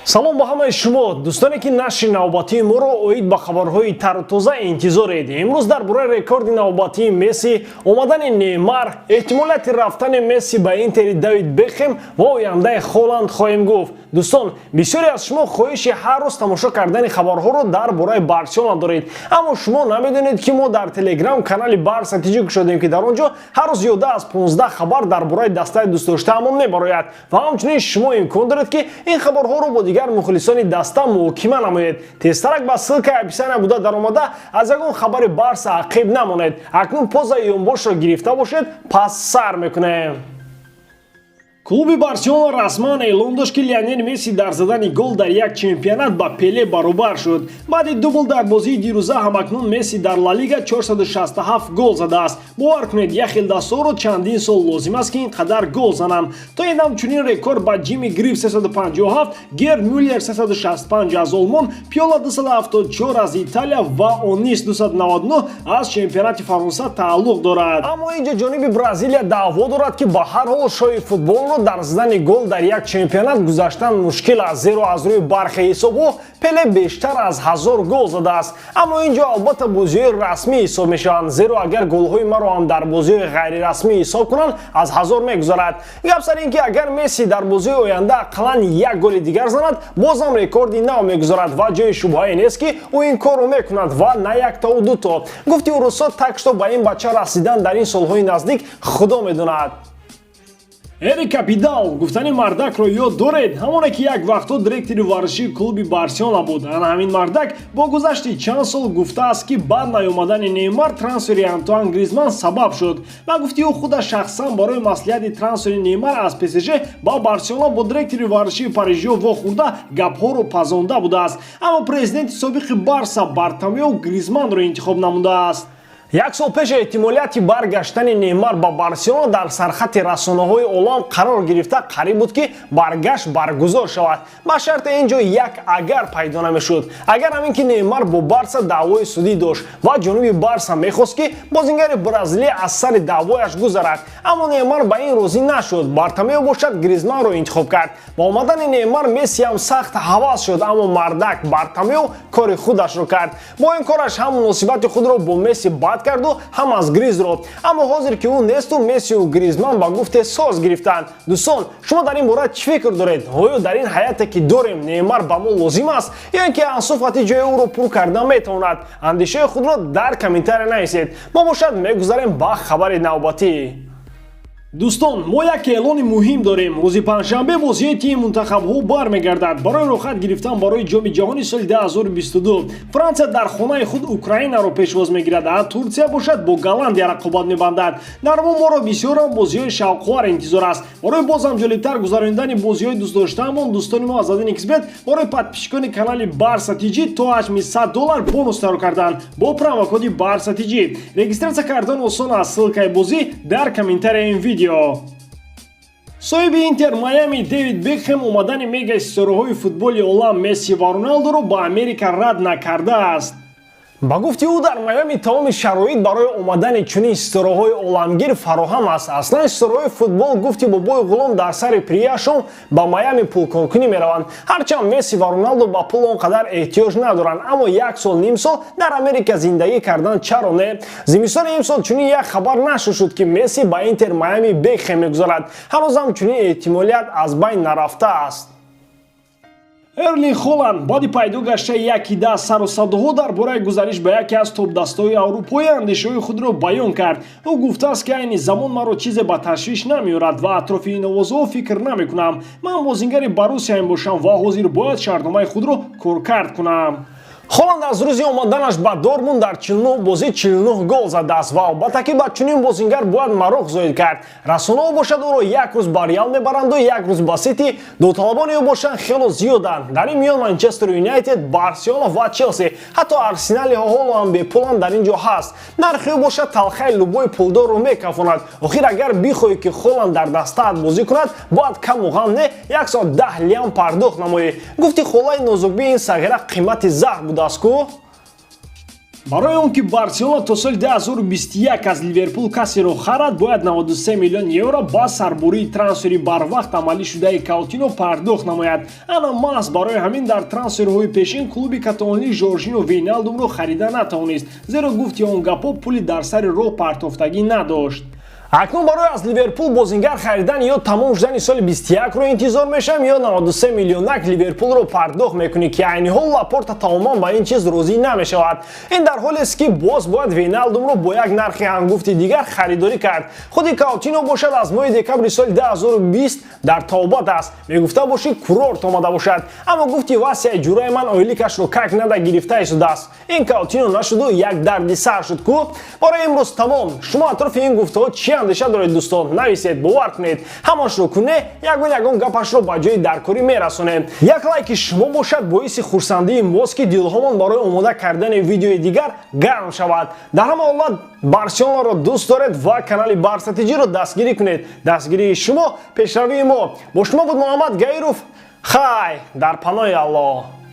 салом ба ҳамаи шумо дӯстоне ки нашри навбатии моро оид ба хабарҳои тару тоза интизоред. имрӯз дар бораи рекорди навбатии Месси, омадани Неймар, эҳтимолияти рафтани Месси ба Интери Давид Бекхем ва Ояндаи Холланд хоҳем гуфт. дӯстон, бисёре аз шумо хоҳиши ҳар рӯз тамошо кардани хабарҳоро дар бораи Барселона доред, аммо шумо намедонед ки мо дар Телеграм канали БАРСАТИЖИ кушодем ки дар он ҷо ҳар рӯз ёда аз 15 хабар дар бораи дастаи дӯстдоштаамон мебарояд ва ҳамчунин шумо имкон доред ки ин хабарҳоро бо дигар мухлисони даста муҳокима намоед. Тезтарак ба ссылкаи описания БУДА ДАРОМАДА аз ягон хабари Барса ақиб намонед. Акнун поза ёнбошро гирифта бошед, пас сар мекунем. Клуби Барселона расман эълон дошт ки Лионел Месси дар задани гол дар як чемпионат ба Пеле баробар шуд. баъди дубл дар бозии дирӯза ҳамакнун Месси дар Ла Лига 467 гол задааст. бовар кунед як хел дастаҳоро чандин сол лозим аст ки ин қадар гол занам. то ин ҳамчунин рекорд ба Ҷимми Гриф 357, Герд Мюллер 365 аз Олмон, Пиола 274 аз Италия ва Онис 299 аз чемпионати Фаронса тааллуқ дорад. аммо инҷо ҷониби Бразилия даъво дорад ки ба ҳар ҳол шои футболро дар задани гол дар як чемпионат гузаштан мушкил аст, зеро аз рӯи бархи ҳисобҳо Пеле бештар аз 1000 гол задааст. аммо ин ҷо албатта бозиҳои расмӣ ҳисоб мешаванд, зеро агар голҳои маро ҳам дар бозиҳои ғайрирасмӣ ҳисоб кунанд аз 1000 мегузарад. гап сар ин ки агар Месси дар бозии оянда ақаллан як голи дигар занад, бозам рекорди нав мегузарад ва ҷои шубҳае нест ки ӯ ин корро мекунад ва на яктау дуто. гуфти урусо так што ба ин бача расидан дар ин солҳои наздик худо медонад. Эрик Капидал гуфтани Мардакро ёд доред, ҳамоне ки як вақтҳо директори варзишии клуби Барселона буд. ана ҳамин Мардак бо гузашти чанд сол гуфтааст ки баъд наёмадани Неймар трансфери Антуан Гризман сабаб шуд ва гуфти ӯ худаш шахсан барои маслиҳати трансфери Неймар аз ПСЖ ба Барселона бо директори варзишии парижиё вохӯрда гапҳоро пазонда будааст. аммо президенти собиқи Барса Бартомеу Гризманро интихоб намудааст. як сол пеш эҳтимолияти баргаштани Неймар ба Барселона дар сархати расонаҳои олам қарор гирифта қариб буд ки баргашт баргузор шавад, ба шарти ин ҷо як агар пайдо намешуд. агар ҳамин ки Неймар бо Барса даъвои судӣ дошт ва ҷониби Барса мехост ки бозингари Бразилия аз сари даъвояш гузарад, аммо Неймар ба ин розӣ нашуд. Бартомеу бошад Гризманро интихоб кард. ба омадани Неймар Месси ҳам сахт ҳавас шуд, аммо Мардак Бартомеу кори худашро кард. бо ин кораш ҳам муносибати худро бо Месси карду ҳам аз Гризро, аммо ҳозир ки ӯ несту Мессию Гризман ба гуфте соз гирифтанд. дӯстон, шумо дар ин бора чӣ фикр доред? оё дар ин ҳаяте ки дорем Неймар ба мо лозим аст ё ин ки Ансу Фати ҷои ӯро пур кардан метавонад? андешаи худро дар комментария нависед. мо бошад мегузарем ба хабари навбатӣ. дӯстон, мо як эълони муҳим дорем. рӯзи панҷшанбе бозии тими мунтахабҳо бармегардад барои рохат гирифтан барои ҷоми ҷаҳони соли 2022. франсия дар хонаи худ Украинаро пешвоз мегирад, а Турсия бошад бо Голландия рақобат мебандад. дар мо моро бисёрам бозиҳои шавқовар интизор аст. барои бозам ҷолибтар гузарондани бозиҳои дӯстдоштаамон дӯстони мо аз Азадин Xbet барои подписчикони канали БАРСАТИЖИ то $800 бонус таро карданд бо промокоди БАРСАТИЖИ. регистратсия кардан осон аст. ссылкаи бозӣ дар комментарияи ин видео. соҳиби Интер Майами Дэвид Бекхем омадани мега ситораҳои футболи олам Месси ва Роналдоро ба Америка рад накардааст. ба гуфти ӯ дар Майами тамоми шароит барои омадани чунин ситораҳои оламгир фароҳам аст. аслан ситораҳои футбол гуфти бобои ғулом дар сари прияшон ба Майами пулкоркунӣ мераванд. ҳарчанд Месси ва Роналдо ба пул он қадар эҳтиёҷ надоранд, аммо як сол ним сол дар Америка зиндагӣ кардан чаро не? зимистони имсол чунин як хабар нашр шуд ки Месси ба Интер Майами Бекхем мегузарад. ҳанӯзам чунин эҳтимолият аз байн нарафтааст. Эрлинг Холланд баъди пайдо гаштани яки даст сару савдоҳо дар бораи гузариш ба яке аз топдастаҳои аврупоӣ андешаҳои худро баён кард. ӯ гуфтааст ки айни замон маро чизе ба ташвиш намеорад ва атрофи ин овозҳо фикр намекунам. ман бозингари Боруссия мебошам ва ҳозир бояд шартномаи худро коркард кунам. Холланд аз рӯзи омаданаш ба Дормунд дар 49 бозӣ 49 гол задааст ва албатта ки ба чунин бозингар бояд мароғ зоид кард. расонаҳо бошад ӯро як рӯз ба Реал мебаранду як рӯз ба Сити. додталабони ӯ бошанд хело зиёданд. дар ин миён Манчестер Юнайтед, Барселона ва Челси, ҳатто Арсенали ҳоло ҳам бепулан дар ин ҷо ҳаст. нархи ӯ бошад талхаи любои пулдорро мекафонад. охир агар бихоҳӣ ки Холланд дар дастаат бозӣ кунад, бояд каму ғам не 110 лиам пардохт намоӣ. гуфти холаи нозукбии ин сағира қимати заҳр буд. барои он ки Барселона то соли 2021 аз Ливерпул касеро харад, бояд 93 миллион евро ба сарбурии трансфери барвақт амалӣ шудаи Каутино пардохт намояд. Ана маҳз барои ҳамин дар трансферҳои пешин клуби каталонии Жоржино Вейналдумро харида натавонист, зеро гуфти он гапҳо пули дар сари роҳ партофтагӣ надошт. акнун барои аз Ливерпул бозингар харидан ё тамом шудани соли 21ро интизор мешавем ё 93 миллионак Ливерпулро пардохт мекунӣ ки айни ҳол Лапорта тамоман ба ин чиз розӣ намешавад. Ин дар ҳолест ки боз бояд Вейналдумро бо як нархи ҳангуфти дигар харидорӣ кард. Худи Каутино бошад аз моҳи декабри соли 2020 дар тавбат аст, мегуфта бошӣ курорт омада бошад, аммо гуфти васияи ҷураи ман ойликашро как нада гирифта истодааст. Ин Каутино нашуду як дарди сар шуд ку. Барои имрӯз тамом. Шумо атрофи ин гуфтаҳо чӣ андеша доред дӯстон? Нависед, бовар кунед. Ҳамоншро куне, ягон гапашро ба ҷои даркорӣ мерасонем. Як лайки шумо бошад боиси хурсандии мост ки дилҳомон барои омода кардани видеои дигар гарм шавад. Дар ҳама ҳолат Барселонаро дӯст доред ва канали Барстратегиро дастгирӣ кунед. Дастгирии шумо, пешравии мо. Бо шумо буд Муҳаммад Гаиров. Хай, дар паноҳи Аллоҳ.